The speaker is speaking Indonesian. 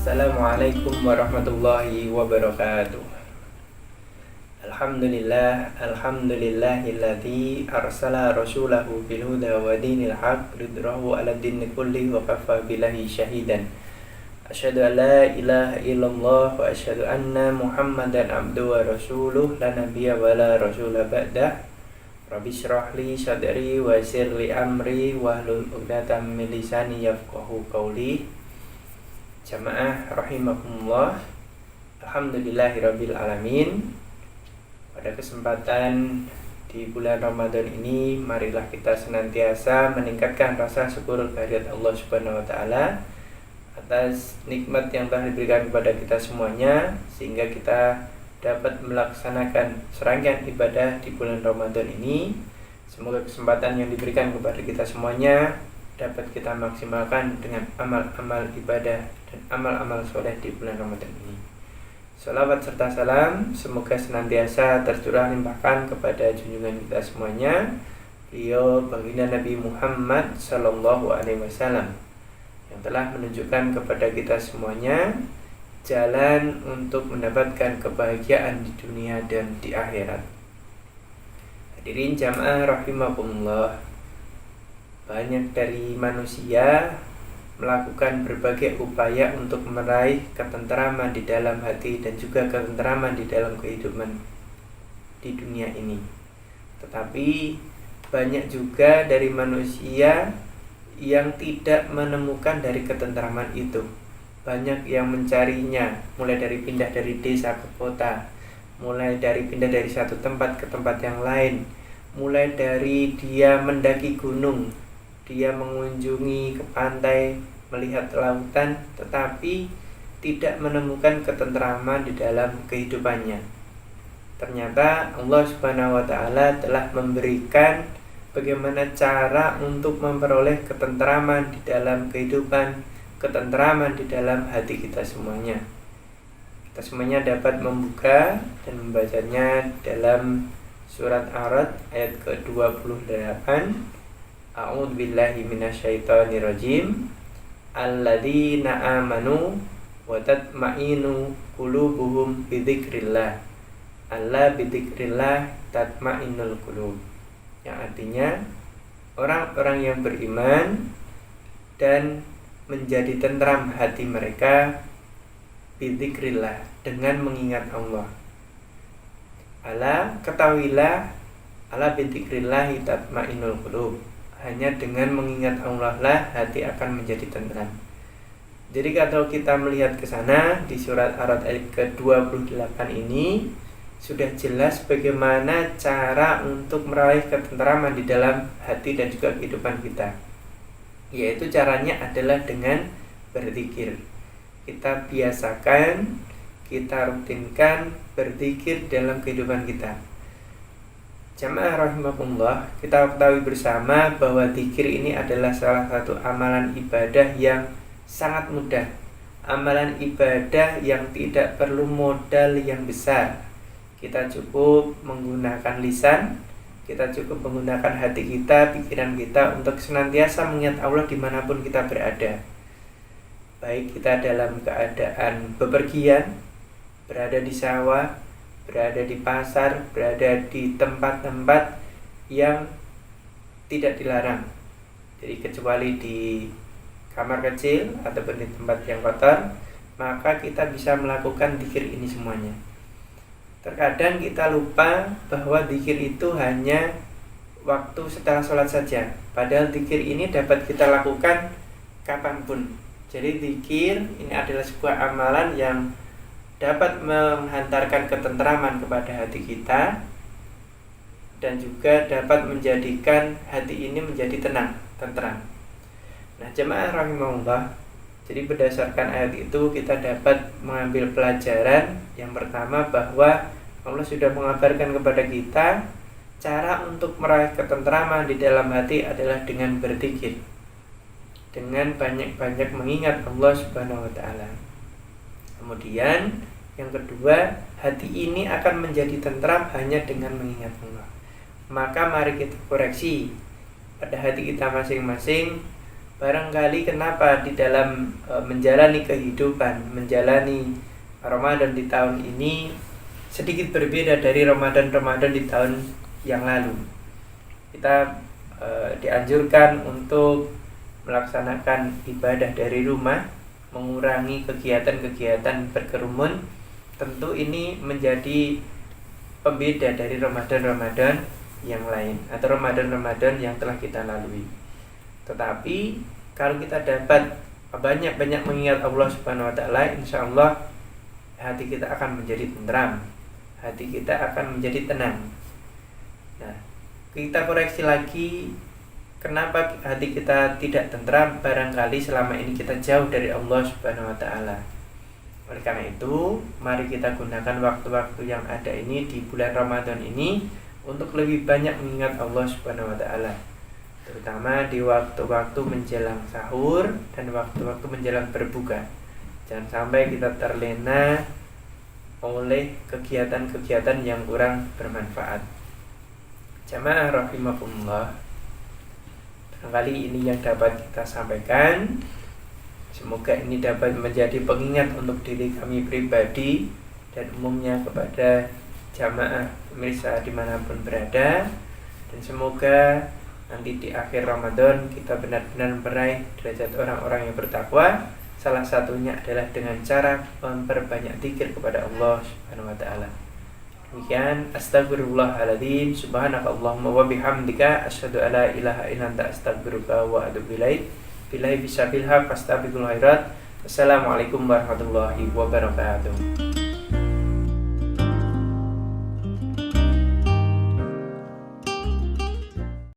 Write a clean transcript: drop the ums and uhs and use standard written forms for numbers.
Assalamualaikum warahmatullahi wabarakatuh. Alhamdulillahilladzi arsala rasulahu bil huda wa dinil haq lidrahu 'ala dinni kulli wa kafa billahi syahidan. Asyhadu an la ilaha illallah wa asyhadu anna Muhammadan abduhu wa rasuluh la nabiyya wa la rasula ba'dah. Rabbi shrah li sadri wa yassir li amri wahlul 'uqdatam min lisani yafqahu qawli. Jamaah rahimakumullah. Alhamdulillahirabbil alamin. Pada kesempatan di bulan Ramadan ini, marilah kita senantiasa meningkatkan rasa syukur kehadirat Allah Subhanahu wa taala atas nikmat yang telah diberikan kepada kita semuanya, sehingga kita dapat melaksanakan serangkaian ibadah di bulan Ramadan ini. Semoga kesempatan yang diberikan kepada kita semuanya dapat kita maksimalkan dengan amal-amal ibadah dan amal-amal soleh di bulan Ramadan ini. Salawat serta salam semoga senantiasa tercurah limpahkan kepada junjungan kita semuanya, beliau baginda Nabi Muhammad Sallallahu Alaihi Wasallam, yang telah menunjukkan kepada kita semuanya jalan untuk mendapatkan kebahagiaan di dunia dan di akhirat. Hadirin jamaah rahimakumullah, banyak dari manusia melakukan berbagai upaya untuk meraih ketenteraman di dalam hati dan juga ketenteraman di dalam kehidupan di dunia ini. Tetapi banyak juga dari manusia yang tidak menemukan dari ketenteraman itu. Banyak yang mencarinya, mulai dari pindah dari desa ke kota, mulai dari pindah dari satu tempat ke tempat yang lain, mulai dari dia mendaki gunung, dia mengunjungi ke pantai, melihat lautan, tetapi tidak menemukan ketenteraman di dalam kehidupannya. Ternyata Allah Subhanahu wa taala telah memberikan bagaimana cara untuk memperoleh ketenteraman di dalam kehidupan, ketenteraman di dalam hati kita semuanya. Kita semuanya dapat membuka dan membacanya dalam surat Ar-Ra'd ayat ke-28. A'udzubillahi minasyaitonirrajim. Alladzina amanu wa tatma'innu qulubuhum bidzikrillah. Alla bidzikrillah tatma'innul qulub. Yang artinya orang-orang yang beriman dan menjadi tentram hati mereka bidzikrillah, dengan mengingat Allah. Ala ketahuilah, ala bidzikrillah tatma'innul qulub. Hanya dengan mengingat Allah lah hati akan menjadi tenteram. Jadi kalau kita melihat ke sana di surat Ar-Ra'd ayat ke-28 ini sudah jelas bagaimana cara untuk meraih ketenteraman di dalam hati dan juga kehidupan kita. Yaitu caranya adalah dengan berzikir. Kita biasakan, kita rutinkan berzikir dalam kehidupan kita. Jamaah rahimakumullah, kita ketahui bersama bahwa zikir ini adalah salah satu amalan ibadah yang sangat mudah. Amalan ibadah yang tidak perlu modal yang besar. Kita cukup menggunakan lisan, kita cukup menggunakan hati kita, pikiran kita untuk senantiasa mengingat Allah dimanapun kita berada. Baik kita dalam keadaan bepergian, berada di sawah, berada di pasar, berada di tempat-tempat yang tidak dilarang. Jadi kecuali di kamar kecil ataupun di tempat yang kotor, maka kita bisa melakukan zikir ini semuanya. Terkadang kita lupa bahwa zikir itu hanya waktu setelah sholat saja. Padahal zikir ini dapat kita lakukan kapanpun. Jadi zikir ini adalah sebuah amalan yang dapat menghantarkan ketenteraman kepada hati kita dan juga dapat menjadikan hati ini menjadi tenang, tenteram. Nah, jemaah rahimahullah, jadi berdasarkan ayat itu kita dapat mengambil pelajaran yang pertama bahwa Allah sudah mengabarkan kepada kita cara untuk meraih ketenteraman di dalam hati adalah dengan berzikir, dengan banyak-banyak mengingat Allah Subhanahu wa taala. Kemudian yang kedua, hati ini akan menjadi tentram hanya dengan mengingat Allah. Maka mari kita koreksi pada hati kita masing-masing Barangkali kenapa di dalam menjalani kehidupan, menjalani Ramadan di tahun ini sedikit berbeda dari Ramadan-Ramadan di tahun yang lalu. Kita dianjurkan untuk melaksanakan ibadah dari rumah, mengurangi kegiatan-kegiatan berkerumun. Tentu ini menjadi pembeda dari Ramadan-Ramadan yang lain atau Ramadan-Ramadan yang telah kita lalui. Tetapi kalau kita dapat banyak-banyak mengingat Allah Subhanahu wa taala, insyaallah hati kita akan menjadi tenteram, hati kita akan menjadi tenang. Nah, kita koreksi lagi, kenapa hati kita tidak tenteram? Barangkali selama ini kita jauh dari Allah Subhanahu wa taala. Oleh karena itu, mari kita gunakan waktu-waktu yang ada ini di bulan Ramadan ini untuk lebih banyak mengingat Allah Subhanahu wa taala, terutama di waktu-waktu menjelang sahur dan waktu-waktu menjelang berbuka. Jangan sampai kita terlena oleh kegiatan-kegiatan yang kurang bermanfaat. Jamaah rahimakumullah, barangkali ini yang dapat kita sampaikan. Semoga ini dapat menjadi pengingat untuk diri kami pribadi dan umumnya kepada jamaah pemirsa dimanapun berada. Dan semoga nanti di akhir Ramadan kita benar-benar meraih derajat orang-orang yang bertakwa. Salah satunya adalah dengan cara memperbanyak zikir kepada Allah Subhanahu wa taala. Demikian, astagfirullahaladzim, subhanakallahumma wa bihamdika, asyhadu alla ilaha illa anta, astaghfiruka wa atubu ilaik. Billahi bisabil haq, fastabiqul khairat. Wassalamualaikum warahmatullahi wabarakatuh.